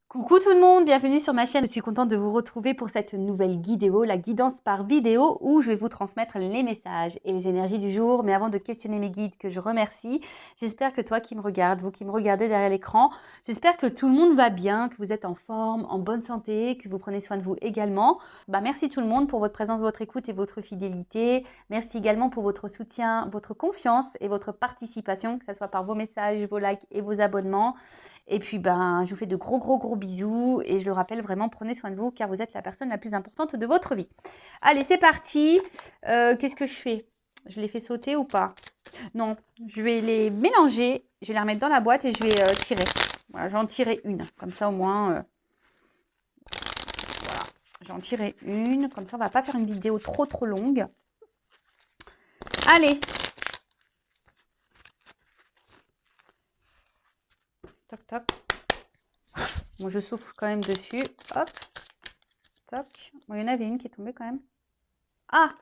Coucou tout le monde, bienvenue sur ma chaîne. Je suis contente de vous retrouver pour cette nouvelle vidéo, la guidance par vidéo, où je vais vous transmettre les messages et les énergies du jour. Mais avant de questionner mes guides, que je remercie, j'espère que toi qui me regardes, vous qui me regardez derrière l'écran, j'espère que tout le monde va bien, que vous êtes en forme, en bonne santé, que vous prenez soin de vous également. Merci tout le monde pour votre présence, votre écoute et votre fidélité. Merci également pour votre soutien, votre confiance et votre participation, que ce soit par vos messages, vos likes et vos abonnements. Et puis, je vous fais de gros bisous. Et je le rappelle, vraiment, prenez soin de vous car vous êtes la personne la plus importante de votre vie. Allez, c'est parti. Qu'est-ce que je fais? Je les fais sauter ou pas? Non, je vais les mélanger. Je vais les remettre dans la boîte et je vais tirer. Voilà, j'en tirerai une. Comme ça, au moins, voilà. J'en tirerai une. Comme ça, on va pas faire une vidéo trop longue. Allez. Toc, toc. Bon, je souffle quand même dessus. Hop. Toc. Bon, il y en avait une qui est tombée quand même. Ah!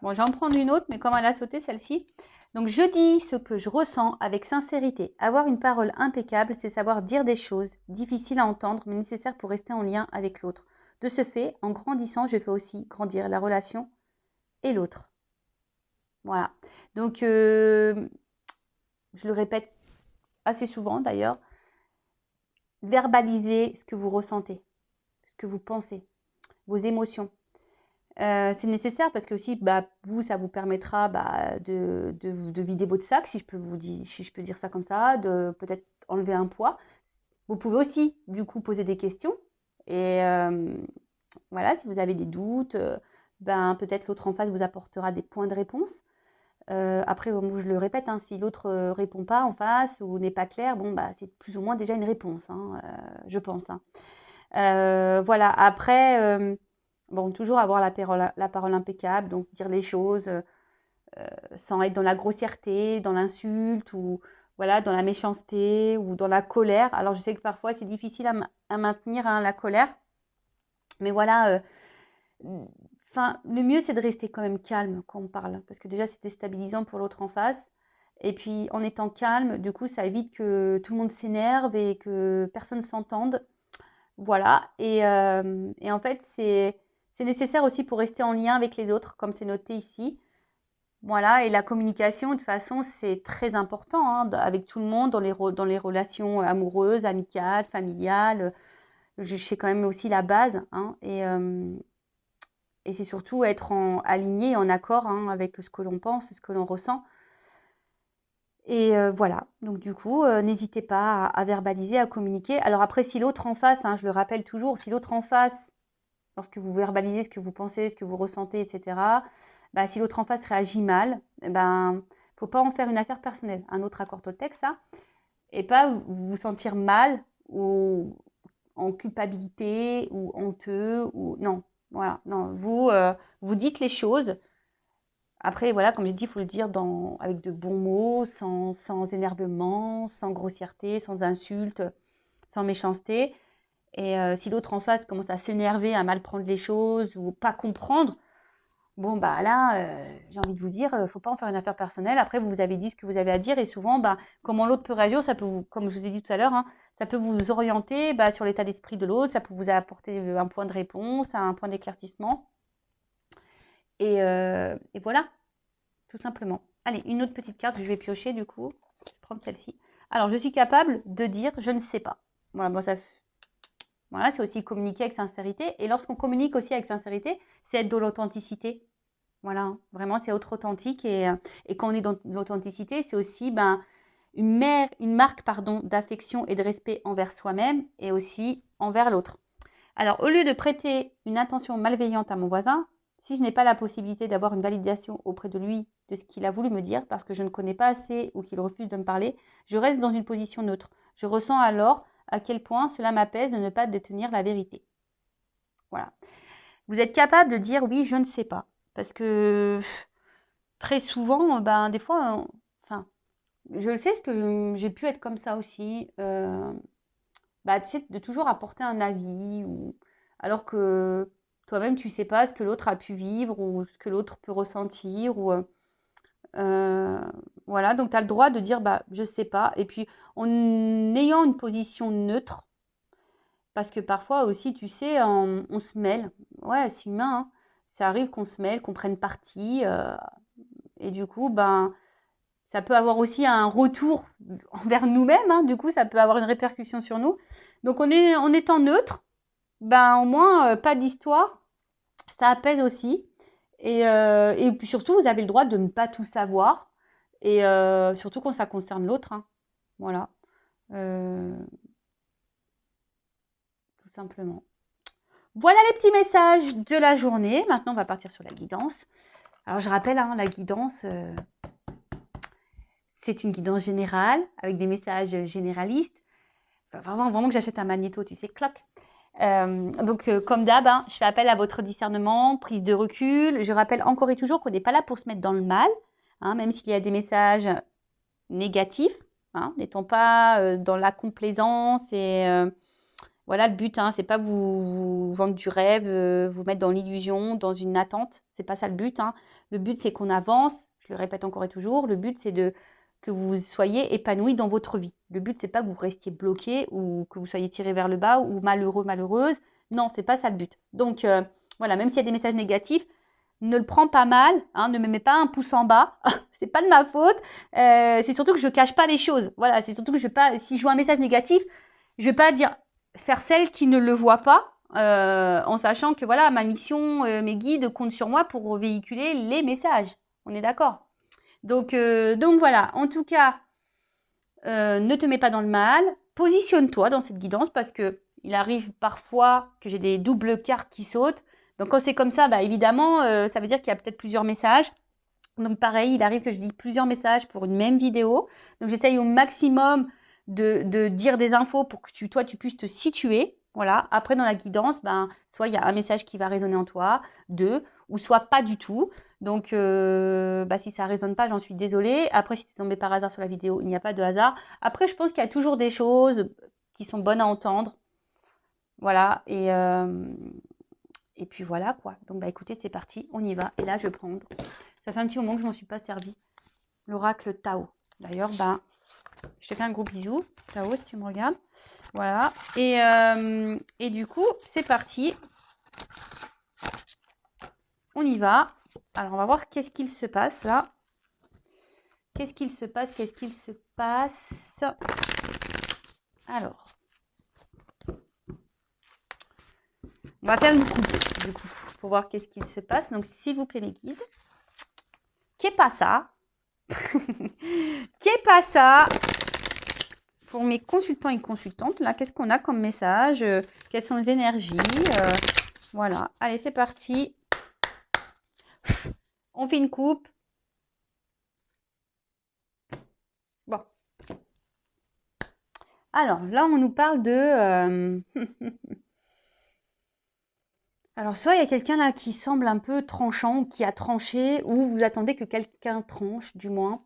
Bon, j'en prends une autre, mais comme elle a sauté celle-ci. Donc, je dis ce que je ressens avec sincérité. Avoir une parole impeccable, c'est savoir dire des choses difficiles à entendre, mais nécessaires pour rester en lien avec l'autre. De ce fait, en grandissant, je fais aussi grandir la relation et l'autre. Voilà. Donc, je le répète assez souvent d'ailleurs. Verbalisez ce que vous ressentez, ce que vous pensez, vos émotions. C'est nécessaire parce que aussi, vous, ça vous permettra de vider votre sac, si je peux dire ça comme ça, de peut-être enlever un poids. Vous pouvez aussi, du coup, poser des questions. Et voilà, si vous avez des doutes, peut-être l'autre en face vous apportera des points de réponse. Après, je le répète, hein, si l'autre répond pas en face ou n'est pas clair, c'est plus ou moins déjà une réponse, hein, je pense. Hein. Voilà, après, toujours avoir la parole impeccable, donc dire les choses sans être dans la grossièreté, dans l'insulte ou voilà, dans la méchanceté ou dans la colère. Alors, je sais que parfois, c'est difficile à maintenir hein, la colère, mais voilà, le mieux, c'est de rester quand même calme quand on parle, parce que déjà, c'est déstabilisant pour l'autre en face. Et puis, en étant calme, du coup, ça évite que tout le monde s'énerve et que personne ne s'entende. Voilà, et en fait, c'est nécessaire aussi pour rester en lien avec les autres, comme c'est noté ici. Voilà, et la communication, de toute façon, c'est très important hein, avec tout le monde, dans les relations amoureuses, amicales, familiales. C'est quand même aussi la base. Hein, et c'est surtout être aligné, en accord hein, avec ce que l'on pense, ce que l'on ressent. Et voilà, donc du coup, n'hésitez pas à verbaliser, à communiquer. Alors après, si l'autre en face, hein, je le rappelle toujours, si l'autre en face, lorsque vous verbalisez ce que vous pensez, ce que vous ressentez, etc., si l'autre en face réagit mal, faut pas en faire une affaire personnelle. Un autre accord Toltec, ça, et pas vous sentir mal ou en culpabilité ou honteux ou non. Voilà, non, vous dites les choses. Après, voilà, comme j'ai dit, il faut le dire avec de bons mots, sans énervement, sans grossièreté, sans insulte, sans méchanceté. Et si l'autre en face commence à s'énerver, à mal prendre les choses ou pas comprendre, là, j'ai envie de vous dire, faut pas en faire une affaire personnelle. Après, vous avez dit ce que vous avez à dire et souvent, comment l'autre peut réagir, ça peut vous, comme je vous ai dit tout à l'heure, hein, ça peut vous orienter sur l'état d'esprit de l'autre, ça peut vous apporter un point de réponse, un point d'éclaircissement. Et voilà, tout simplement. Allez, une autre petite carte, je vais piocher du coup. Je vais prendre celle-ci. Alors, je suis capable de dire je ne sais pas. Voilà, voilà, c'est aussi communiquer avec sincérité. Et lorsqu'on communique aussi avec sincérité, c'est être dans l'authenticité. Voilà, vraiment, c'est être authentique. Et quand on est dans l'authenticité, c'est aussi une marque d'affection et de respect envers soi-même et aussi envers l'autre. Alors, au lieu de prêter une attention malveillante à mon voisin, si je n'ai pas la possibilité d'avoir une validation auprès de lui de ce qu'il a voulu me dire, parce que je ne connais pas assez ou qu'il refuse de me parler, je reste dans une position neutre. Je ressens alors à quel point cela m'apaise de ne pas détenir la vérité. Voilà. Vous êtes capable de dire oui, je ne sais pas. Parce que très souvent, des fois, je le sais, parce que j'ai pu être comme ça aussi. Tu sais, de toujours apporter un avis, alors que toi-même, tu ne sais pas ce que l'autre a pu vivre ou ce que l'autre peut ressentir. Voilà, donc tu as le droit de dire je ne sais pas. Et puis, en ayant une position neutre, parce que parfois aussi, tu sais, on se mêle. Ouais, c'est humain, hein. Ça arrive qu'on se mêle, qu'on prenne parti. Et du coup, ben, ça peut avoir aussi un retour envers nous-mêmes, hein. Du coup, ça peut avoir une répercussion sur nous. Donc, en étant neutre, ben, au moins, pas d'histoire. Ça apaise aussi. Et puis surtout, vous avez le droit de ne pas tout savoir. Et surtout quand ça concerne l'autre, hein. Voilà. Euh, tout simplement. Voilà les petits messages de la journée. Maintenant, on va partir sur la guidance. Alors, je rappelle, hein, la guidance, c'est une guidance générale avec des messages généralistes. Enfin, vraiment que j'achète un magnéto, tu sais, cloc. Donc, comme d'hab, hein, je fais appel à votre discernement, prise de recul. Je rappelle encore et toujours qu'on n'est pas là pour se mettre dans le mal, hein, même s'il y a des messages négatifs. Hein, n'étant pas dans la complaisance et voilà, le but, hein, c'est pas vous vendre du rêve, vous mettre dans l'illusion, dans une attente. C'est pas ça le but, hein. Le but, c'est qu'on avance. Je le répète encore et toujours. Le but, c'est que vous soyez épanoui dans votre vie. Le but, c'est pas que vous restiez bloqué ou que vous soyez tiré vers le bas ou malheureux, malheureuse. Non, c'est pas ça le but. Donc, voilà, même s'il y a des messages négatifs, ne le prends pas mal, hein, ne me mets pas un pouce en bas. C'est pas de ma faute. C'est surtout que je cache pas les choses. Voilà, c'est surtout que si je vois un message négatif, je vais pas dire faire celle qui ne le voit pas, en sachant que voilà, ma mission, mes guides comptent sur moi pour véhiculer les messages. On est d'accord? Donc voilà, en tout cas, ne te mets pas dans le mal, positionne-toi dans cette guidance parce que il arrive parfois que j'ai des doubles cartes qui sautent. Donc quand c'est comme ça, bah, évidemment, ça veut dire qu'il y a peut-être plusieurs messages. Donc pareil, il arrive que je dise plusieurs messages pour une même vidéo. Donc j'essaye au maximum de dire des infos pour que toi, tu puisses te situer. Voilà. Après, dans la guidance, ben, soit il y a un message qui va résonner en toi, deux, ou soit pas du tout. Donc, si ça ne résonne pas, j'en suis désolée. Après, si tu es tombé par hasard sur la vidéo, il n'y a pas de hasard. Après, je pense qu'il y a toujours des choses qui sont bonnes à entendre. Voilà. Et puis voilà quoi. Donc, écoutez, c'est parti, on y va. Et là, je vais prendre. Ça fait un petit moment que je ne m'en suis pas servi. L'oracle Tao. D'ailleurs, je te fais un gros bisou. Tao, si tu me regardes. Voilà. Et du coup, c'est parti. On y va. Alors, on va voir qu'est-ce qu'il se passe là. Qu'est-ce qu'il se passe? Alors. On va faire une coupe, du coup, pour voir qu'est-ce qu'il se passe. Donc, s'il vous plaît, mes guides. Qu'est pas ça? Qu'est pas ça? Pour mes consultants et consultantes, là, qu'est-ce qu'on a comme message? Quelles sont les énergies? Voilà. Allez, c'est parti. On fait une coupe. Bon. Alors, là, on nous parle de... Alors, soit il y a quelqu'un là qui semble un peu tranchant, ou qui a tranché, ou vous attendez que quelqu'un tranche, du moins.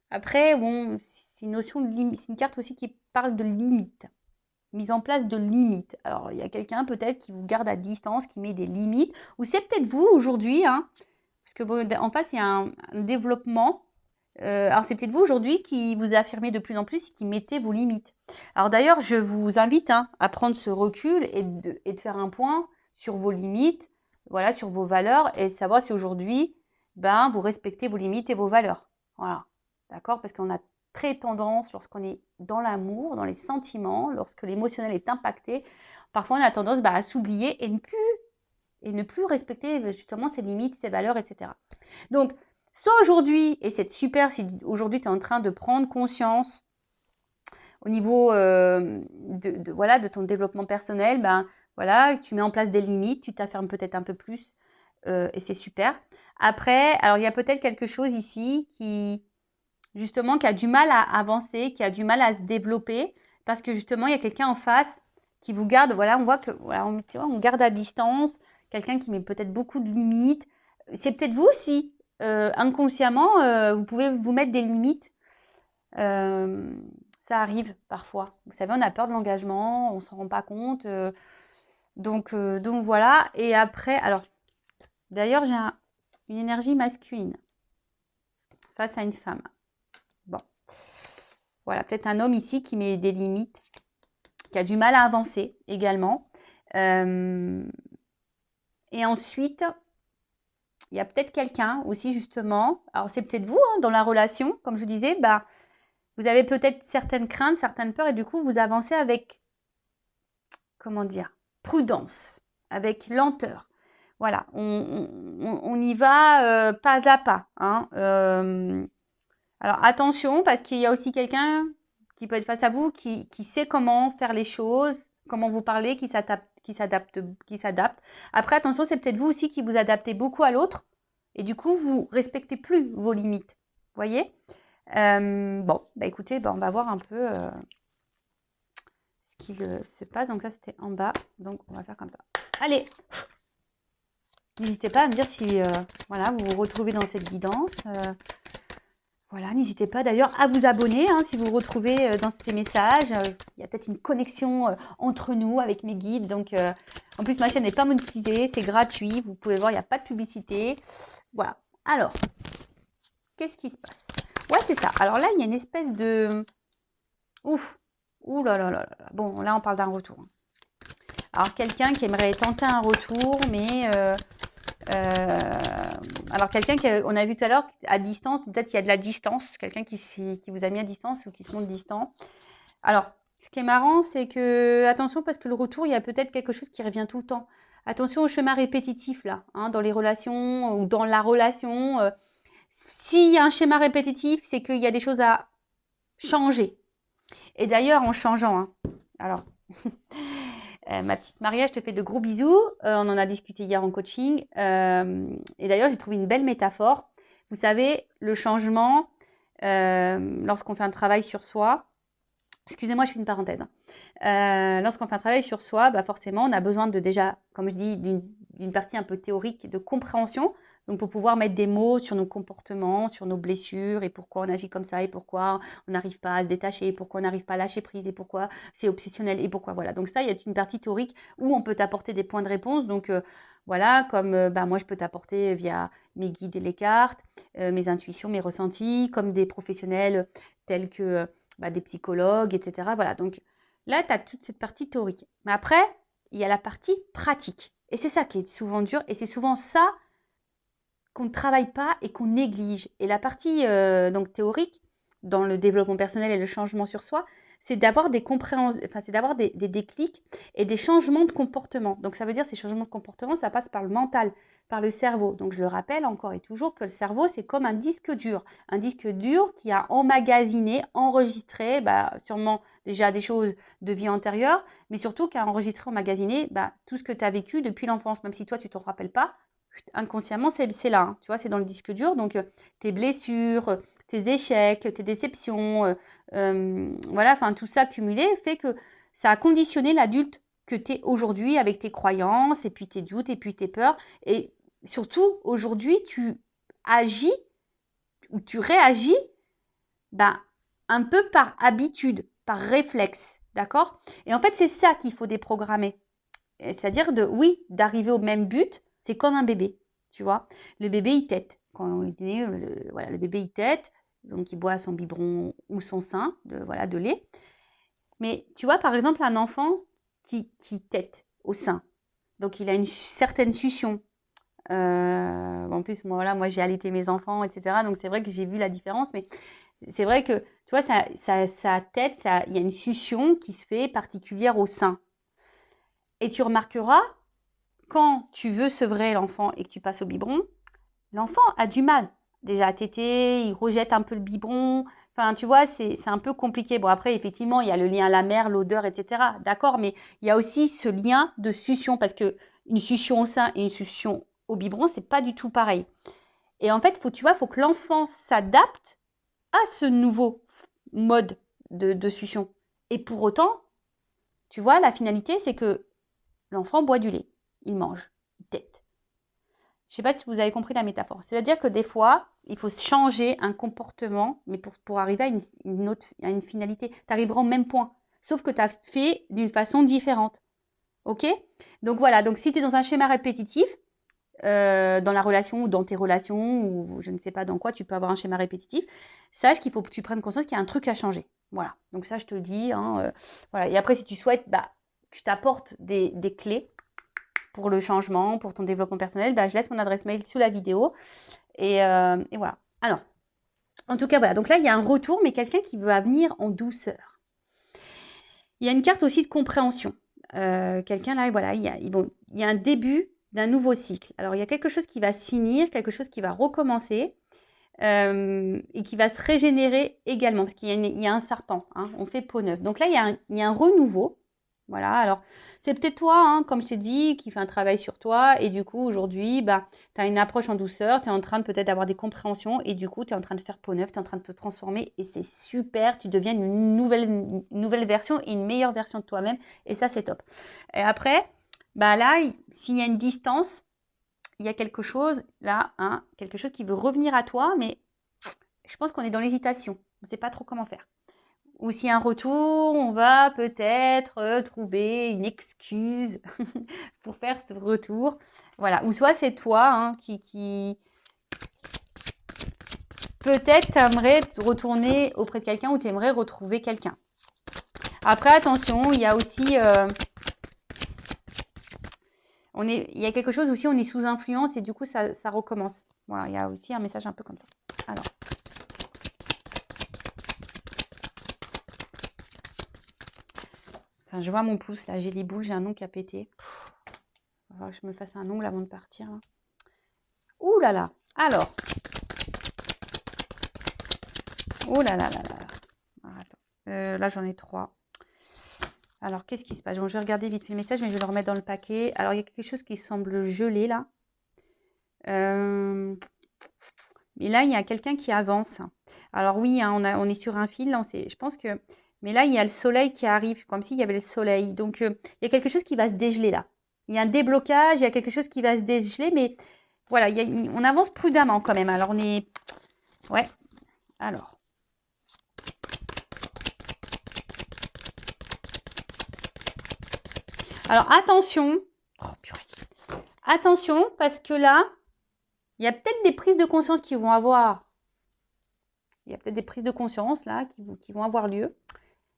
Après, bon, c'est une notion de limite. C'est une carte aussi qui parle de limite. Mise en place de limites. Alors, il y a quelqu'un peut-être qui vous garde à distance, qui met des limites. Ou c'est peut-être vous aujourd'hui, hein, parce que bon, en face, il y a un développement. Alors, c'est peut-être vous aujourd'hui qui vous affirmez de plus en plus et qui mettez vos limites. Alors d'ailleurs, je vous invite, hein, à prendre ce recul et de faire un point sur vos limites, voilà, sur vos valeurs et savoir si aujourd'hui, vous respectez vos limites et vos valeurs. Voilà, d'accord? Parce qu'on a très tendance, lorsqu'on est dans l'amour, dans les sentiments, lorsque l'émotionnel est impacté, parfois on a tendance à s'oublier et ne plus respecter justement ses limites, ses valeurs, etc. Donc, soit aujourd'hui, et c'est super si aujourd'hui tu es en train de prendre conscience au niveau de ton développement personnel, voilà, tu mets en place des limites, tu t'affirmes peut-être un peu plus et c'est super. Après, alors il y a peut-être quelque chose ici qui a du mal à avancer, qui a du mal à se développer parce que justement il y a quelqu'un en face qui vous garde, voilà, on voit que voilà, on garde à distance, quelqu'un qui met peut-être beaucoup de limites. C'est peut-être vous aussi, inconsciemment, vous pouvez vous mettre des limites. Ça arrive parfois. Vous savez, on a peur de l'engagement, on ne s'en rend pas compte. Donc voilà. Et après, alors, d'ailleurs, j'ai une énergie masculine face à une femme. Bon. Voilà, peut-être un homme ici qui met des limites, qui a du mal à avancer également. Et ensuite, il y a peut-être quelqu'un aussi justement, alors c'est peut-être vous dans la relation, comme je vous disais, bah, vous avez peut-être certaines craintes, certaines peurs et du coup vous avancez avec, comment dire, prudence, avec lenteur. Voilà, on y va pas à pas. Hein. Alors attention, parce qu'il y a aussi quelqu'un qui peut être face à vous, qui sait comment faire les choses, comment vous parler, qui s'adapte. Après, attention, c'est peut-être vous aussi qui vous adaptez beaucoup à l'autre, et du coup, vous respectez plus vos limites. Vous voyez bon, bah écoutez, bah, on va voir un peu ce qu'il se passe. Donc ça, c'était en bas. Donc, on va faire comme ça. Allez, n'hésitez pas à me dire si voilà, vous vous retrouvez dans cette guidance. Voilà, n'hésitez pas d'ailleurs à vous abonner hein, si vous vous retrouvez dans ces messages. Il y a peut-être une connexion entre nous avec mes guides. Donc, en plus, ma chaîne n'est pas monétisée, c'est gratuit. Vous pouvez voir, il n'y a pas de publicité. Voilà. Alors, qu'est-ce qui se passe? Ouais, c'est ça. Alors là, il y a une espèce de... Ouf. Ouh là là là là. Bon, là, on parle d'un retour. Alors, quelqu'un qui aimerait tenter un retour, mais... alors, quelqu'un qu'on a vu tout à l'heure à distance, peut-être qu'il y a de la distance, quelqu'un qui vous a mis à distance ou qui se montre distant. Alors, ce qui est marrant, c'est que, attention, parce que le retour, il y a peut-être quelque chose qui revient tout le temps. Attention au schéma répétitif, là, hein, dans les relations ou dans la relation. S'il y a un schéma répétitif, c'est qu'il y a des choses à changer. Et d'ailleurs, en changeant, hein, alors... ma petite Maria, je te fais de gros bisous. On en a discuté hier en coaching. Et d'ailleurs, j'ai trouvé une belle métaphore. Vous savez, le changement, lorsqu'on fait un travail sur soi, excusez-moi, je fais une parenthèse. Hein. Lorsqu'on fait un travail sur soi, bah forcément, on a besoin de déjà, comme je dis, d'une partie un peu théorique de compréhension. Donc, pour pouvoir mettre des mots sur nos comportements, sur nos blessures et pourquoi on agit comme ça et pourquoi on n'arrive pas à se détacher, pourquoi on n'arrive pas à lâcher prise et pourquoi c'est obsessionnel et pourquoi. Voilà. Donc, ça, il y a une partie théorique où on peut t'apporter des points de réponse. Donc, voilà, comme bah, moi, je peux t'apporter via mes guides et les cartes, mes intuitions, mes ressentis, comme des professionnels tels que bah, des psychologues, etc. Voilà. Donc, là, tu as toute cette partie théorique. Mais après, il y a la partie pratique. Et c'est ça qui est souvent dur et c'est souvent ça qu'on ne travaille pas et qu'on néglige. Et la partie donc théorique, dans le développement personnel et le changement sur soi, c'est d'avoir des compréhensions, enfin, c'est d'avoir des déclics et des changements de comportement. Donc ça veut dire ces changements de comportement, ça passe par le mental, par le cerveau. Donc je le rappelle encore et toujours que le cerveau, c'est comme un disque dur qui a emmagasiné, enregistré, bah, sûrement déjà des choses de vie antérieure, mais surtout qui a enregistré, emmagasiné bah, tout ce que tu as vécu depuis l'enfance, même si toi tu ne t'en rappelles pas inconsciemment, c'est là, hein, tu vois, c'est dans le disque dur. Donc, tes blessures, tes échecs, tes déceptions, voilà, enfin, tout ça cumulé fait que ça a conditionné l'adulte que tu es aujourd'hui avec tes croyances, et puis tes doutes, et puis tes peurs. Et surtout, aujourd'hui, tu agis ou tu réagis ben, un peu par habitude, par réflexe, d'accord? Et en fait, c'est ça qu'il faut déprogrammer. C'est-à-dire oui, d'arriver au même but, c'est comme un bébé, tu vois. Le bébé, il tète. Quand il est né, voilà, le bébé, il tète, donc il boit son biberon ou son sein de lait. Mais tu vois, par exemple, un enfant qui tète au sein, donc il a une certaine succion. En plus, moi j'ai allaité mes enfants, etc. Donc c'est vrai que j'ai vu la différence, mais c'est vrai que, tu vois, sa tête, il y a une succion qui se fait particulière au sein. Et tu remarqueras, quand tu veux sevrer l'enfant et que tu passes au biberon, l'enfant a du mal déjà à téter, il rejette un peu le biberon. Enfin, tu vois, c'est un peu compliqué. Bon, après, effectivement, il y a le lien à la mère, l'odeur, etc. D'accord, mais il y a aussi ce lien de succion parce que une succion au sein et une succion au biberon, c'est pas du tout pareil. Et en fait, tu vois, faut que l'enfant s'adapte à ce nouveau mode de succion. Et pour autant, tu vois, la finalité, c'est que l'enfant boit du lait, il mange, il tète. Je ne sais pas si vous avez compris la métaphore. C'est-à-dire que des fois, il faut changer un comportement, mais pour arriver à une finalité. Tu arriveras au même point, sauf que tu as fait d'une façon différente. Ok? Donc voilà, donc si tu es dans un schéma répétitif, dans la relation ou dans tes relations, ou je ne sais pas dans quoi, tu peux avoir un schéma répétitif, sache qu'il faut que tu prennes conscience qu'il y a un truc à changer. Voilà, donc ça, je te le dis. Hein, voilà. Et après, si tu souhaites bah, que je t'apporte des clés pour le changement, pour ton développement personnel, bah, je laisse mon adresse mail sous la vidéo. Et voilà. Alors, en tout cas, voilà. Donc là, il y a un retour, mais quelqu'un qui veut venir en douceur. Il y a une carte aussi de compréhension. Quelqu'un là, voilà, il y a un début d'un nouveau cycle. Alors, il y a quelque chose qui va se finir, quelque chose qui va recommencer et qui va se régénérer également, parce qu'il y a un serpent, hein, on fait peau neuve. Donc là, il y a un renouveau. Voilà, alors c'est peut-être toi, hein, comme je t'ai dit, qui fait un travail sur toi, et du coup, aujourd'hui, bah, tu as une approche en douceur, tu es en train de peut-être d'avoir des compréhensions, et du coup, tu es en train de faire peau neuve, tu es en train de te transformer, et c'est super, tu deviens une nouvelle version, et une meilleure version de toi-même, et ça, c'est top. Et après, bah là, s'il y a une distance, il y a quelque chose, là, hein, quelque chose qui veut revenir à toi, mais je pense qu'on est dans l'hésitation, on ne sait pas trop comment faire. Ou s'il y a un retour, on va peut-être trouver une excuse pour faire ce retour. Voilà. Ou soit c'est toi hein, qui peut-être t'aimerais retourner auprès de quelqu'un ou t'aimerais retrouver quelqu'un. Après, attention, il y a aussi... il y a quelque chose aussi, on est sous influence et du coup, ça recommence. Voilà, il y a aussi un message un peu comme ça. Alors... Enfin, je vois mon pouce, là, j'ai les boules, j'ai un ongle qui a pété. Il va falloir que je me fasse un ongle avant de partir. Hein. Ouh là là. Alors. Ouh là là là là. Alors, attends. Là, j'en ai 3. Alors, qu'est-ce qui se passe? Bon, je vais regarder vite fait les messages, mais je vais le remettre dans le paquet. Alors, il y a quelque chose qui semble gelé, là. Mais là, il y a quelqu'un qui avance. Alors oui, hein, on est sur un fil. Là, je pense que... Mais là, il y a le soleil qui arrive, comme s'il y avait le soleil. Donc, il y a quelque chose qui va se dégeler, là. Il y a un déblocage, il y a quelque chose qui va se dégeler, mais voilà, on avance prudemment quand même. Alors, on est... Ouais. Alors. Alors, attention. Oh, purée. Attention, parce que là, il y a peut-être des prises de conscience qui vont avoir... Il y a peut-être des prises de conscience, là, qui vont avoir lieu.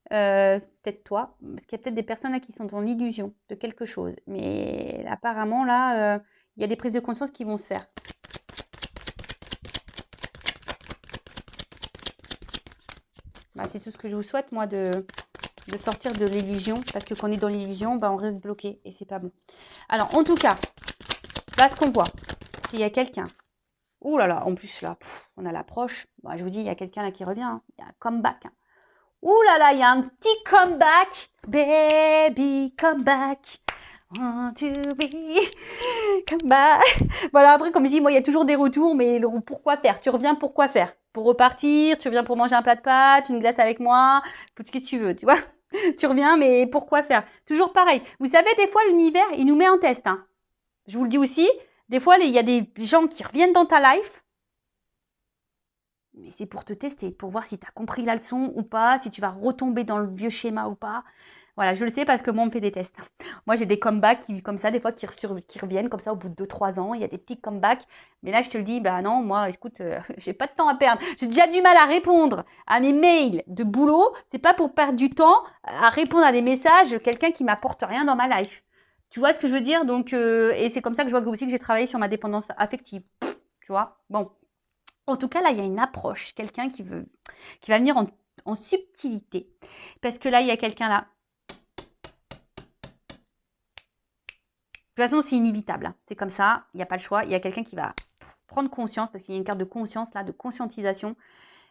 Peut-être toi, parce qu'il y a peut-être des personnes là qui sont dans l'illusion de quelque chose. Mais apparemment, là, il y a des prises de conscience qui vont se faire. Bah, c'est tout ce que je vous souhaite, moi, de sortir de l'illusion. Parce que quand on est dans l'illusion, bah, on reste bloqué et c'est pas bon. Alors, en tout cas, là, ce qu'on voit, il y a quelqu'un. Ouh là là, en plus, là, on a l'approche. Bah, je vous dis, il y a quelqu'un là qui revient. Hein. Il y a un comeback. Hein. Ouh là là, il y a un petit comeback. Baby, come back. Want to be come back. Voilà, après, comme je dis, moi, il y a toujours des retours, mais pourquoi faire? Tu reviens pour quoi faire? Pour repartir? Tu reviens pour manger un plat de pâtes, une glace avec moi? Tout ce que tu veux, tu vois? Tu reviens, mais pourquoi faire? Toujours pareil. Vous savez, des fois, l'univers, il nous met en test. Hein. Je vous le dis aussi, des fois, il y a des gens qui reviennent dans ta life. Mais c'est pour te tester, pour voir si tu as compris la leçon ou pas, si tu vas retomber dans le vieux schéma ou pas. Voilà, je le sais parce que moi, on me fait des tests. Moi, j'ai des comebacks comme ça, des fois, qui reviennent comme ça au bout de 2-3 ans. Il y a des petits comebacks. Mais là, je te le dis, bah non, moi, écoute, j'ai pas de temps à perdre. J'ai déjà du mal à répondre à mes mails de boulot. C'est pas pour perdre du temps à répondre à des messages de quelqu'un qui m'apporte rien dans ma life. Tu vois ce que je veux dire? Donc, et c'est comme ça que je vois aussi que j'ai travaillé sur ma dépendance affective. Tu vois? Bon. En tout cas, là, il y a une approche, quelqu'un qui va venir en subtilité. Parce que là, il y a quelqu'un là. De toute façon, c'est inévitable. Hein. C'est comme ça, il n'y a pas le choix. Il y a quelqu'un qui va prendre conscience, parce qu'il y a une carte de conscience, là, de conscientisation,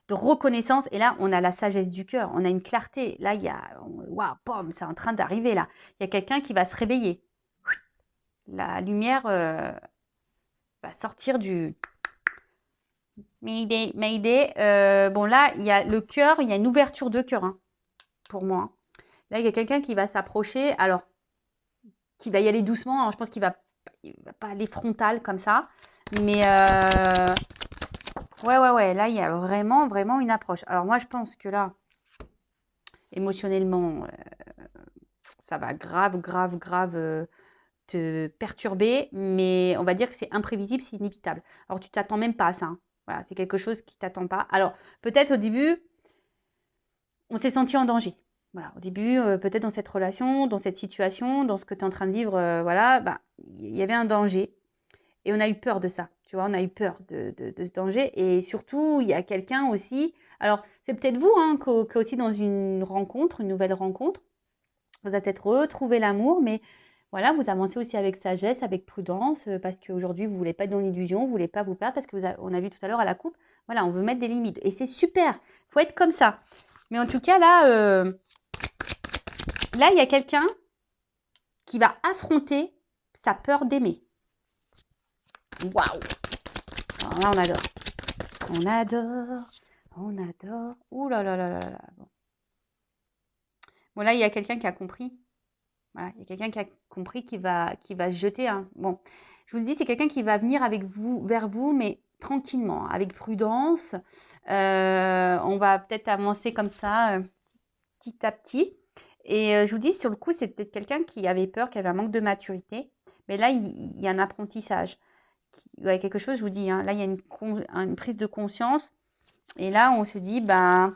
de reconnaissance. Et là, on a la sagesse du cœur, on a une clarté. Là, il y a... Waouh, pomme, c'est en train d'arriver, là. Il y a quelqu'un qui va se réveiller. La lumière va sortir du... Mayday. Bon, là, il y a le cœur, il y a une ouverture de cœur, hein, pour moi. Là, il y a quelqu'un qui va s'approcher, alors, qui va y aller doucement. Alors, je pense qu'il va pas aller frontal comme ça. Mais, ouais. Là, il y a vraiment, vraiment une approche. Alors, moi, je pense que là, émotionnellement, ça va grave te perturber. Mais on va dire que c'est imprévisible, c'est inévitable. Alors, tu t'attends même pas à ça. Hein. Voilà, c'est quelque chose qui t'attend pas. Alors, peut-être au début, on s'est senti en danger. Voilà, au début, peut-être dans cette relation, dans cette situation, dans ce que tu es en train de vivre, voilà, bah, il y avait un danger et on a eu peur de ça. Tu vois, on a eu peur de ce danger et surtout, il y a quelqu'un aussi alors c'est peut-être vous, hein, qu'aussi dans une rencontre, une nouvelle rencontre, vous avez peut-être retrouvé l'amour, mais voilà, vous avancez aussi avec sagesse, avec prudence, parce qu'aujourd'hui, vous ne voulez pas être dans l'illusion, vous ne voulez pas vous perdre, parce que on a vu tout à l'heure à la coupe, voilà, on veut mettre des limites. Et c'est super, il faut être comme ça. Mais en tout cas, là, il y a quelqu'un qui va affronter sa peur d'aimer. Waouh! Alors là, on adore. On adore. On adore. Ouh là là là là là. Bon, là, il y a quelqu'un qui a compris. Voilà, il y a quelqu'un qui a compris qui va se jeter. Hein. Bon, je vous dis, c'est quelqu'un qui va venir avec vous, vers vous, mais tranquillement, hein, avec prudence. On va peut-être avancer comme ça, petit à petit. Et je vous dis, sur le coup, c'est peut-être quelqu'un qui avait peur, qui avait un manque de maturité. Mais là, il y a un apprentissage. Ouais, quelque chose, je vous dis, hein, là, il y a une prise de conscience. Et là, on se dit, ben,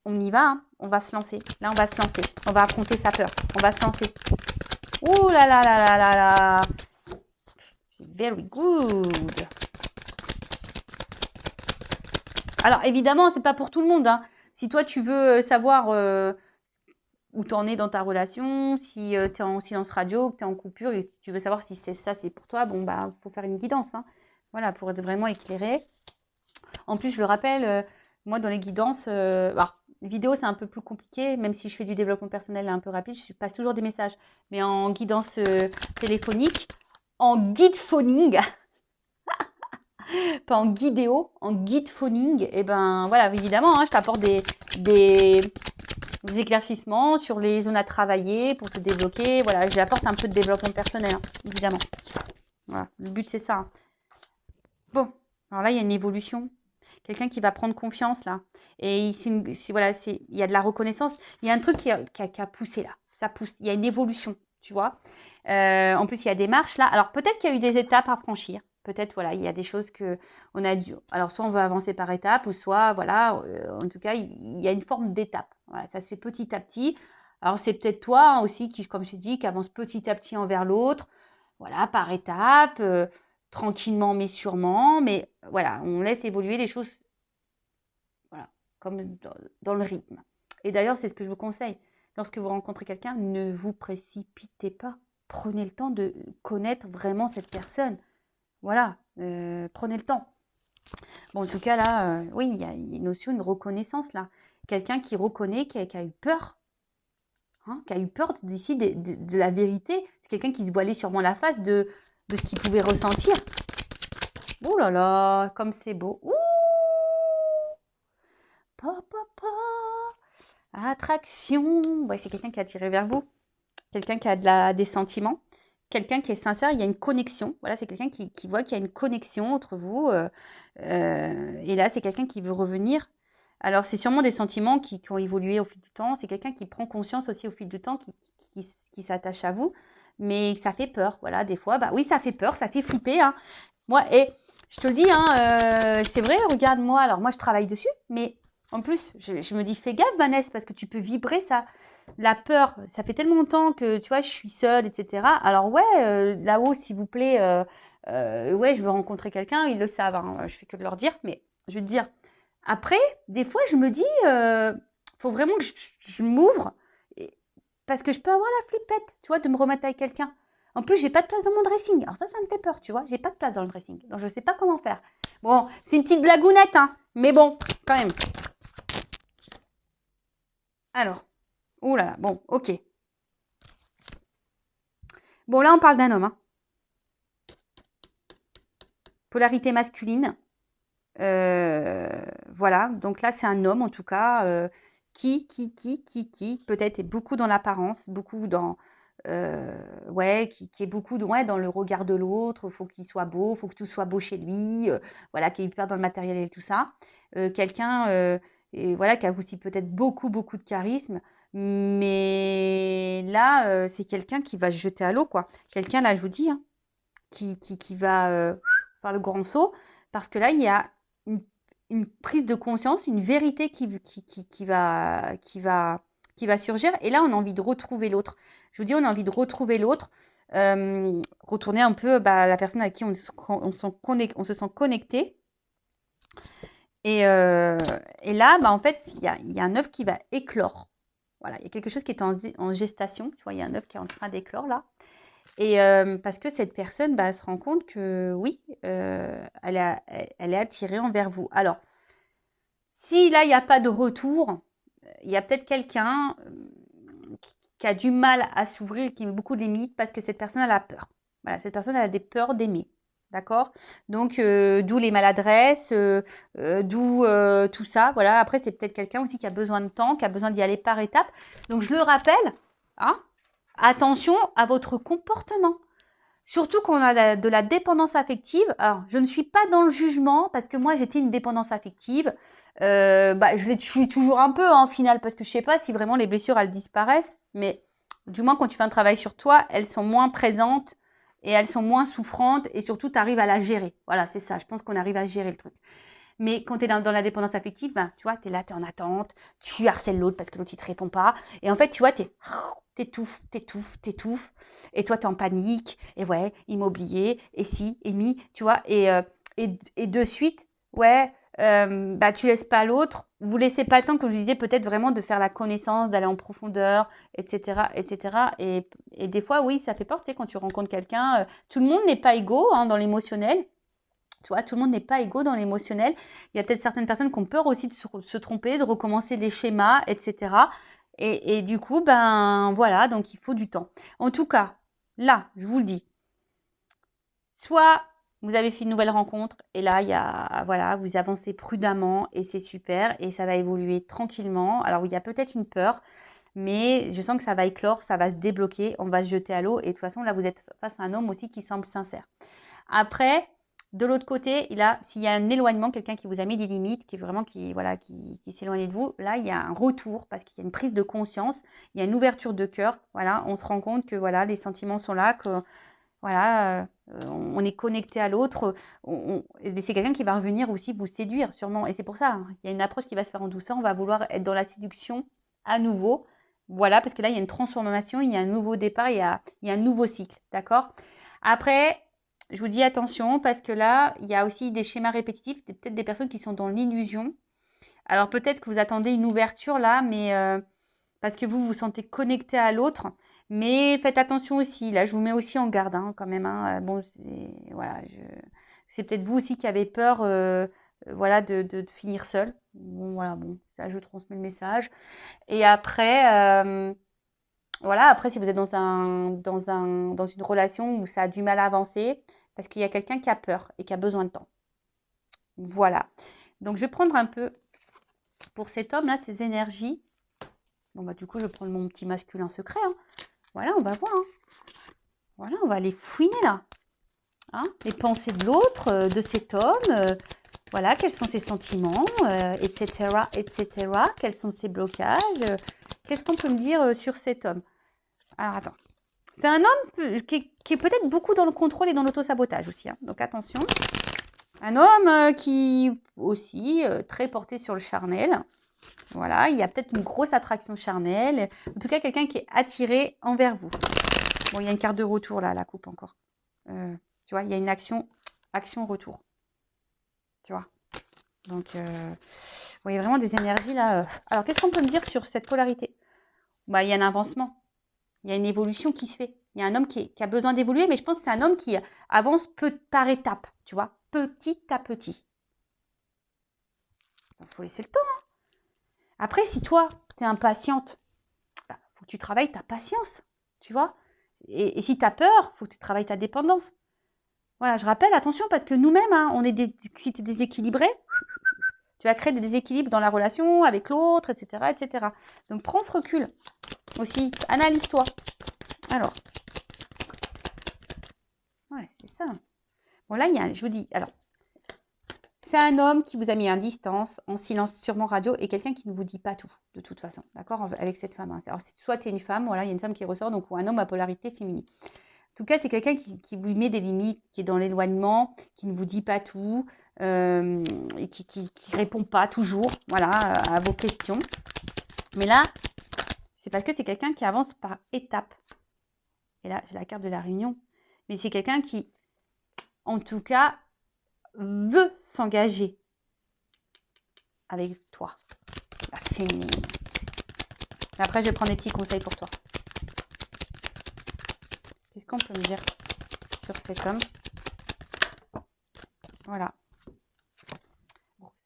on y va, hein, on va se lancer. Là, on va se lancer. On va affronter sa peur. On va se lancer. Ouh là là là là là là. C'est very good. Alors, évidemment, c'est pas pour tout le monde. Hein. Si toi, tu veux savoir où tu en es dans ta relation, si tu es en silence radio, que tu es en coupure, et si tu veux savoir si c'est ça, c'est pour toi, bon, bah, faut faire une guidance. Hein. Voilà, pour être vraiment éclairé. En plus, je le rappelle, moi, dans les guidances, alors, les vidéos, c'est un peu plus compliqué, même si je fais du développement personnel un peu rapide, je passe toujours des messages. Mais en guidance téléphonique, en guide phoning, pas en guidéo, en guide phoning, et ben voilà, évidemment, hein, je t'apporte des éclaircissements sur les zones à travailler pour te débloquer. Voilà, j'apporte un peu de développement personnel, hein, évidemment. Voilà, le but c'est ça. Hein. Bon, alors là, il y a une évolution. Quelqu'un qui va prendre confiance là. Et voilà, il y a de la reconnaissance. Il y a un truc qui a poussé là. Ça pousse. Il y a une évolution, tu vois. En plus, il y a des marches là. Alors peut-être qu'il y a eu des étapes à franchir. Peut-être, voilà, il y a des choses que on a dû. Alors soit on veut avancer par étapes, ou soit, voilà, en tout cas, il y a une forme d'étape. Voilà, ça se fait petit à petit. Alors c'est peut-être toi hein, aussi qui, comme je t'ai dit, qui avance petit à petit envers l'autre. Voilà, par étapes. Tranquillement mais sûrement, mais voilà, on laisse évoluer les choses voilà, comme dans le rythme. Et d'ailleurs, c'est ce que je vous conseille. Lorsque vous rencontrez quelqu'un, ne vous précipitez pas. Prenez le temps de connaître vraiment cette personne. Voilà, prenez le temps. Bon, en tout cas, là, oui, il y a une notion, une reconnaissance, là. Quelqu'un qui reconnaît, qui a eu peur, hein, qui a eu peur d'ici de la vérité. C'est quelqu'un qui se voilait sûrement la face de ce qu'il pouvait ressentir. Oh là là, comme c'est beau. Ouh, papa, attraction. Ouais, c'est quelqu'un qui a attiré vers vous. Quelqu'un qui a des sentiments. Quelqu'un qui est sincère. Il y a une connexion. Voilà, c'est quelqu'un qui voit qu'il y a une connexion entre vous. Et là, c'est quelqu'un qui veut revenir. Alors, c'est sûrement des sentiments qui ont évolué au fil du temps. C'est quelqu'un qui prend conscience aussi au fil du temps, qui s'attache à vous. Mais ça fait peur. Voilà, des fois, bah oui, ça fait peur, ça fait flipper. Hein. Moi, et je te le dis, hein, c'est vrai, regarde-moi. Alors, moi, je travaille dessus, mais en plus, je me dis, fais gaffe, Vanessa, parce que tu peux vibrer ça. La peur, ça fait tellement longtemps que, tu vois, je suis seule, etc. Alors, ouais, là-haut, s'il vous plaît, ouais, je veux rencontrer quelqu'un, ils le savent. Hein, je fais que de leur dire, mais je veux te dire, après, des fois, je me dis, faut vraiment que je m'ouvre, parce que je peux avoir la flippette, tu vois, de me remettre avec quelqu'un. En plus, j'ai pas de place dans mon dressing. Alors ça me fait peur, tu vois. J'ai pas de place dans le dressing. Donc, je sais pas comment faire. Bon, c'est une petite blagounette, hein. Mais bon, quand même. Alors. Ouh là là. Bon, ok. Bon, là, on parle d'un homme. Hein. Polarité masculine. Voilà. Donc là, c'est un homme, en tout cas, qui peut-être est beaucoup dans l'apparence, beaucoup dans... ouais, qui est beaucoup ouais, dans le regard de l'autre, il faut qu'il soit beau, il faut que tout soit beau chez lui, voilà, qui est hyper dans le matériel et tout ça. Quelqu'un et voilà, qui a aussi peut-être beaucoup de charisme, mais là, c'est quelqu'un qui va se jeter à l'eau, quoi. Quelqu'un, là, je vous dis, hein, qui va faire le grand saut, parce que là, il y a une, une prise de conscience, une vérité qui va surgir. Et là, on a envie de retrouver l'autre. Je vous dis, on a envie de retrouver l'autre, retourner un peu la personne à qui on se sent connecté. Et là, en fait, il y a un œuf qui va éclore. Voilà, il y a quelque chose qui est en gestation. Tu vois, il y a un œuf qui est en train d'éclore là. Et parce que cette personne, elle se rend compte que oui, elle est attirée envers vous. Alors, si là, il n'y a pas de retour, il y a peut-être quelqu'un qui a du mal à s'ouvrir, qui met beaucoup de limites parce que cette personne, elle a peur. Voilà, cette personne, elle a des peurs d'aimer. D'accord? Donc, d'où les maladresses, d'où tout ça. Voilà. Après, c'est peut-être quelqu'un aussi qui a besoin de temps, qui a besoin d'y aller par étapes. Donc, je le rappelle, hein, attention à votre comportement. Surtout quand on a de la dépendance affective. Alors, je ne suis pas dans le jugement parce que moi, j'étais une dépendance affective. Je suis toujours un peu en final parce que je ne sais pas si vraiment les blessures, elles disparaissent. Mais du moins, quand tu fais un travail sur toi, elles sont moins présentes et elles sont moins souffrantes. Et surtout, tu arrives à la gérer. Voilà, c'est ça. Je pense qu'on arrive à gérer le truc. Mais quand tu es dans la dépendance affective, tu vois, tu es là, tu es en attente, tu harcèles l'autre parce que l'autre, il te répond pas. Et en fait, tu vois, t'étouffes. Et toi, tu es en panique. Et ouais, il m'a oublié. Et si, et mi, tu vois. Et de suite, ouais, tu laisses pas l'autre. Vous laissez pas le temps, comme je disais, peut-être vraiment de faire la connaissance, d'aller en profondeur, etc., etc. Et des fois, oui, ça fait peur, tu sais, quand tu rencontres quelqu'un. Tout le monde n'est pas égaux dans l'émotionnel. Tu vois, tout le monde n'est pas égaux dans l'émotionnel. Il y a peut-être certaines personnes qui ont peur aussi de se tromper, de recommencer les schémas, etc. Et du coup, voilà, donc il faut du temps. En tout cas, là, je vous le dis, soit vous avez fait une nouvelle rencontre et là, voilà, vous avancez prudemment et c'est super et ça va évoluer tranquillement. Alors, il y a peut-être une peur, mais je sens que ça va éclore, ça va se débloquer, on va se jeter à l'eau et de toute façon, là, vous êtes face à un homme aussi qui semble sincère. Après, de l'autre côté, s'il y a un éloignement, quelqu'un qui vous a mis des limites, qui s'éloigne de vous, là, il y a un retour parce qu'il y a une prise de conscience, il y a une ouverture de cœur. Voilà, on se rend compte que voilà, les sentiments sont là, que voilà, on est connecté à l'autre. C'est quelqu'un qui va revenir aussi vous séduire, sûrement. Et c'est pour ça, hein, il y a une approche qui va se faire en douceur. On va vouloir être dans la séduction à nouveau. Voilà, parce que là, il y a une transformation, il y a un nouveau départ, il y a un nouveau cycle. D'accord? Après, je vous dis attention parce que là, il y a aussi des schémas répétitifs, peut-être des personnes qui sont dans l'illusion. Alors peut-être que vous attendez une ouverture là, mais parce que vous vous sentez connecté à l'autre. Mais faites attention aussi. Là, je vous mets aussi en garde quand même. Bon, c'est peut-être vous aussi qui avez peur voilà, de finir seul. Bon, voilà, bon, ça, je transmets le message. Et après, voilà, après, si vous êtes dans une relation où ça a du mal à avancer, parce qu'il y a quelqu'un qui a peur et qui a besoin de temps. Voilà. Donc, je vais prendre un peu pour cet homme-là, ses énergies. Bon, du coup, je vais prendre mon petit masculin secret. Voilà, on va voir. Voilà, on va aller fouiner là. Les pensées de l'autre, de cet homme. Voilà, quels sont ses sentiments, etc., etc. Quels sont ses blocages. Qu'est-ce qu'on peut me dire sur cet homme? Alors, attends. C'est un homme qui est peut-être beaucoup dans le contrôle et dans l'autosabotage aussi. Donc, attention. Un homme qui aussi très porté sur le charnel. Voilà, il y a peut-être une grosse attraction charnelle. En tout cas, quelqu'un qui est attiré envers vous. Bon, il y a une carte de retour là, la coupe encore. Tu vois, il y a une action-retour. Tu vois. Donc, vous voyez vraiment des énergies là. Alors, qu'est-ce qu'on peut me dire sur cette polarité? Il y a un avancement. Il y a une évolution qui se fait. Il y a un homme qui a besoin d'évoluer, mais je pense que c'est un homme qui avance par étapes, tu vois, petit à petit. Il faut laisser le temps. Après, si toi, tu es impatiente, il faut que tu travailles ta patience, tu vois. Et si tu as peur, il faut que tu travailles ta dépendance. Voilà, je rappelle, attention, parce que nous-mêmes, si tu es déséquilibré, tu vas créer des déséquilibres dans la relation avec l'autre, etc., etc. Donc, prends ce recul aussi. Analyse-toi. Alors. Ouais, c'est ça. Bon, là, je vous dis, alors, c'est un homme qui vous a mis en distance, en silence, sûrement radio, et quelqu'un qui ne vous dit pas tout, de toute façon, d'accord, avec cette femme. Alors, soit tu es une femme, voilà, il y a une femme qui ressort, donc ou un homme à polarité féminine. tout cas, c'est quelqu'un qui vous met des limites, qui est dans l'éloignement, qui ne vous dit pas tout, et qui répond pas toujours, voilà, à vos questions. Mais là, c'est parce que c'est quelqu'un qui avance par étapes. Et là, j'ai la carte de la réunion. Mais c'est quelqu'un qui, en tout cas, veut s'engager avec toi, la féminine. Et après, je vais prendre des petits conseils pour toi. Qu'est-ce qu'on peut me dire sur cet homme? Voilà.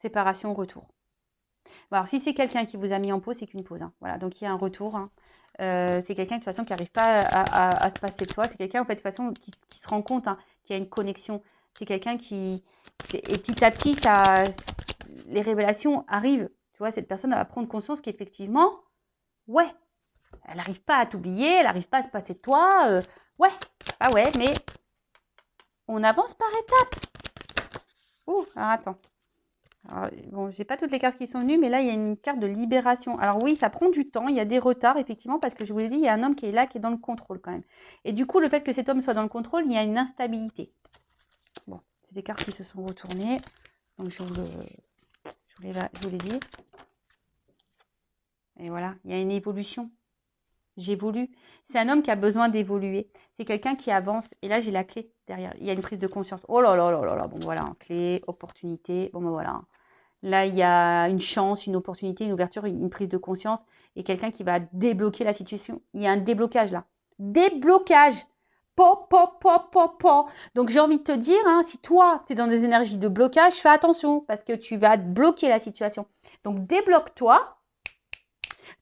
Séparation, retour. Bon, alors, si c'est quelqu'un qui vous a mis en pause, c'est qu'une pause. Hein. Voilà, donc il y a un retour. Hein. C'est quelqu'un de toute façon qui n'arrive pas à se passer de toi. C'est quelqu'un en fait de toute façon qui se rend compte hein, qu'il y a une connexion. C'est quelqu'un qui et petit à petit les révélations arrivent. Tu vois, cette personne elle va prendre conscience qu'effectivement, ouais, elle n'arrive pas à t'oublier, elle n'arrive pas à se passer de toi. Ouais, ah ouais, mais on avance par étapes. Ouh, alors attends. Alors, bon, j'ai pas toutes les cartes qui sont venues, mais là, il y a une carte de libération. Alors oui, ça prend du temps, il y a des retards, effectivement, parce que je vous l'ai dit, il y a un homme qui est là, qui est dans le contrôle quand même. Et du coup, le fait que cet homme soit dans le contrôle, il y a une instabilité. Bon, c'est des cartes qui se sont retournées. Donc, je vous l'ai dit. Et voilà, il y a une évolution. J'évolue. C'est un homme qui a besoin d'évoluer. C'est quelqu'un qui avance. Et là, j'ai la clé derrière. Il y a une prise de conscience. Oh là là là là là. Bon, voilà, clé, opportunité. Bon, ben voilà. Là, il y a une chance, une opportunité, une ouverture, une prise de conscience et quelqu'un qui va débloquer la situation. Il y a un déblocage là. Déblocage. Po, po, po, po, po. Donc, j'ai envie de te dire, hein, si toi, tu es dans des énergies de blocage, fais attention parce que tu vas bloquer la situation. Donc, débloque-toi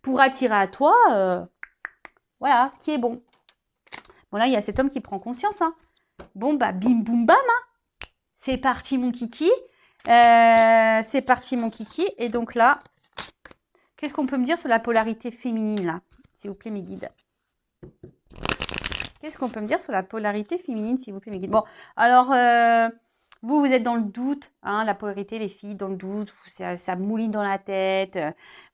pour attirer à toi, voilà, ce qui est bon. Bon, là, il y a cet homme qui prend conscience. Hein. Bon, bah, bim, boum, bam. Hein. C'est parti, mon kiki. C'est parti, mon kiki. Et donc là, qu'est-ce qu'on peut me dire sur la polarité féminine, là? S'il vous plaît, mes guides. Qu'est-ce qu'on peut me dire sur la polarité féminine, s'il vous plaît, mes guides? Bon, alors, vous êtes dans le doute, hein, la polarité, les filles, dans le doute, ça mouline dans la tête,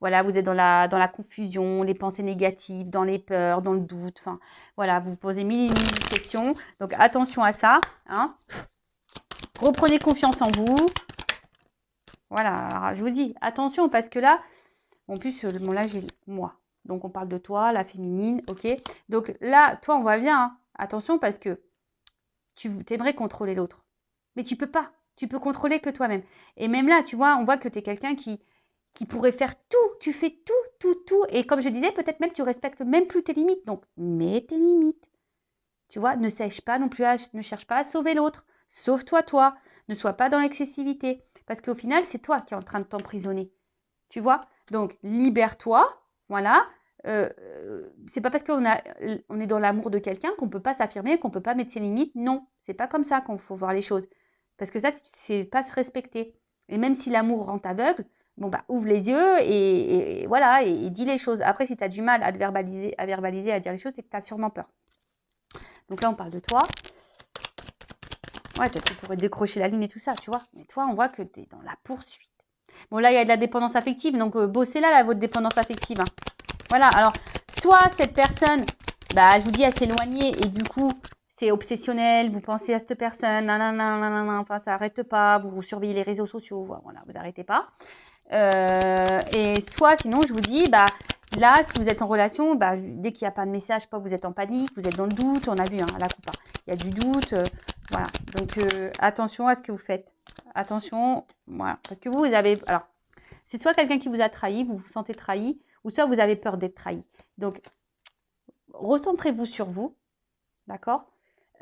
voilà, vous êtes dans la confusion, les pensées négatives, dans les peurs, dans le doute, enfin, voilà, vous posez mille et mille questions, donc attention à ça, hein. Reprenez confiance en vous, voilà, alors, je vous dis, attention, parce que là, en plus, bon, là, j'ai moi. Donc, on parle de toi, la féminine, ok. Donc là, toi, on voit bien. Hein. Attention parce que tu aimerais contrôler l'autre. Mais tu peux pas. Tu peux contrôler que toi-même. Et même là, tu vois, on voit que tu es quelqu'un qui pourrait faire tout. Tu fais tout, tout, tout. Et comme je disais, peut-être même tu respectes même plus tes limites. Donc, mets tes limites. Tu vois, ne cherche pas non plus ne cherche pas à sauver l'autre. Sauve-toi, toi. Ne sois pas dans l'excessivité. Parce qu'au final, c'est toi qui es en train de t'emprisonner. Tu vois? Donc, libère-toi, voilà. C'est pas parce on est dans l'amour de quelqu'un qu'on peut pas s'affirmer, qu'on peut pas mettre ses limites. Non, c'est pas comme ça qu'on faut voir les choses. Parce que ça, c'est pas se respecter. Et même si l'amour rend aveugle, bon bah ouvre les yeux et voilà, et dis les choses. Après, si tu as du mal à te verbaliser, à dire les choses, c'est que tu as sûrement peur. Donc là, on parle de toi. Ouais, toi, tu pourrais décrocher la lune et tout ça, tu vois. Mais toi, on voit que tu es dans la poursuite. Bon, là, il y a de la dépendance affective, donc bossez là, votre dépendance affective. Hein. Voilà, alors, soit cette personne, bah, je vous dis, elle s'est éloignée et du coup, c'est obsessionnel, vous pensez à cette personne, nanana, enfin, ça n'arrête pas, vous surveillez les réseaux sociaux, voilà, vous n'arrêtez pas. Et soit, sinon, je vous dis, bah, là, si vous êtes en relation, bah, dès qu'il n'y a pas de message, pas vous êtes en panique, vous êtes dans le doute, on a vu, hein, la coupe, hein, il y a du doute, voilà. Donc, attention à ce que vous faites. Attention, voilà. Parce que vous avez... Alors, c'est soit quelqu'un qui vous a trahi, vous vous sentez trahi, ou soit vous avez peur d'être trahi. Donc, recentrez-vous sur vous, d'accord?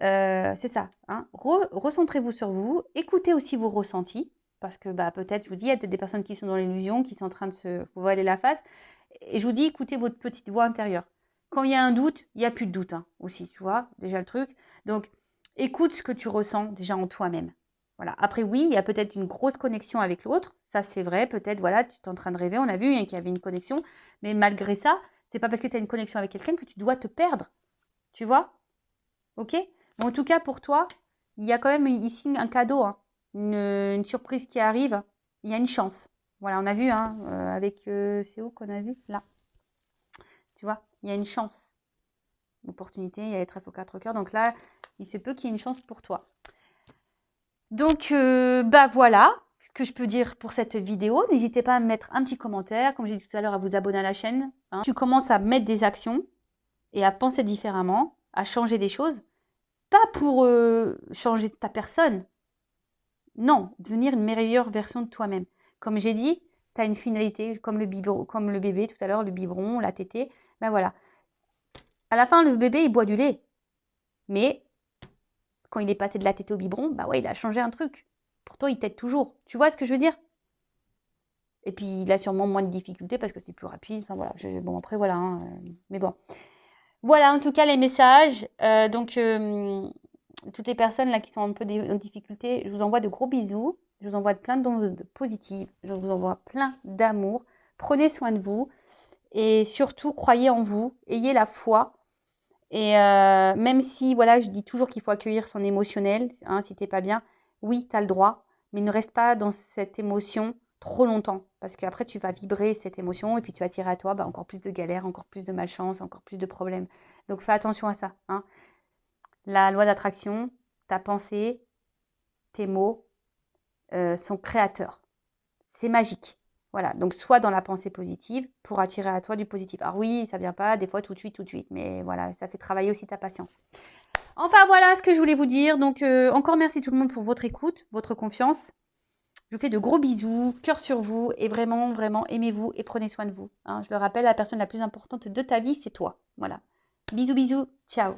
C'est ça. Hein, recentrez-vous sur vous. Écoutez aussi vos ressentis. Parce que bah, peut-être, je vous dis, il y a peut-être des personnes qui sont dans l'illusion, qui sont en train de se voiler la face. Et je vous dis, écoutez votre petite voix intérieure. Quand il y a un doute, il n'y a plus de doute hein, aussi, tu vois, déjà le truc. Donc, écoute ce que tu ressens déjà en toi-même. Voilà. Après, oui, il y a peut-être une grosse connexion avec l'autre. Ça, c'est vrai. Peut-être, voilà, tu es en train de rêver. On a vu hein, qu'il y avait une connexion. Mais malgré ça, c'est pas parce que tu as une connexion avec quelqu'un que tu dois te perdre. Tu vois? Ok? Bon, en tout cas, pour toi, il y a quand même ici un cadeau, hein, une surprise qui arrive. Il y a une chance. Voilà, on a vu, hein, c'est où qu'on a vu? Là. Tu vois, il y a une chance. opportunité, il y a les trèfles aux 4 cœurs. Donc là, il se peut qu'il y ait une chance pour toi. Donc, bah voilà ce que je peux dire pour cette vidéo. N'hésitez pas à me mettre un petit commentaire, comme j'ai dit tout à l'heure, à vous abonner à la chaîne. Hein. Tu commences à mettre des actions et à penser différemment, à changer des choses. Pas pour changer ta personne. Non, devenir une meilleure version de toi-même. Comme j'ai dit, tu as une finalité, comme le bébé tout à l'heure, le biberon, la tétée. Ben voilà. À la fin, le bébé, il boit du lait. Mais quand il est passé de la tétée au biberon, bah ouais, il a changé un truc. Pourtant, il tète toujours. Tu vois ce que je veux dire? Et puis, il a sûrement moins de difficultés parce que c'est plus rapide. Enfin voilà. Bon, après, voilà. Hein, mais bon. Voilà, en tout cas, les messages. Toutes les personnes là qui sont un peu en difficulté, je vous envoie de gros bisous. Je vous envoie plein d'ondes positives. Je vous envoie plein d'amour. Prenez soin de vous. Et surtout, croyez en vous. Ayez la foi. Et même si, voilà, je dis toujours qu'il faut accueillir son émotionnel, hein, si t'es pas bien, oui, tu as le droit, mais ne reste pas dans cette émotion trop longtemps, parce qu'après, tu vas vibrer cette émotion, et puis tu vas attirer à toi encore plus de galères, encore plus de malchance, encore plus de problèmes. Donc, fais attention à ça. Hein. La loi d'attraction, ta pensée, tes mots sont créateurs. C'est magique. Voilà, donc sois dans la pensée positive pour attirer à toi du positif. Alors oui, ça vient pas des fois tout de suite, mais voilà, ça fait travailler aussi ta patience. Enfin voilà ce que je voulais vous dire. Donc encore merci tout le monde pour votre écoute, votre confiance. Je vous fais de gros bisous, cœur sur vous et vraiment, vraiment aimez-vous et prenez soin de vous. Hein. Je le rappelle, la personne la plus importante de ta vie, c'est toi. Voilà. Bisous, bisous, ciao.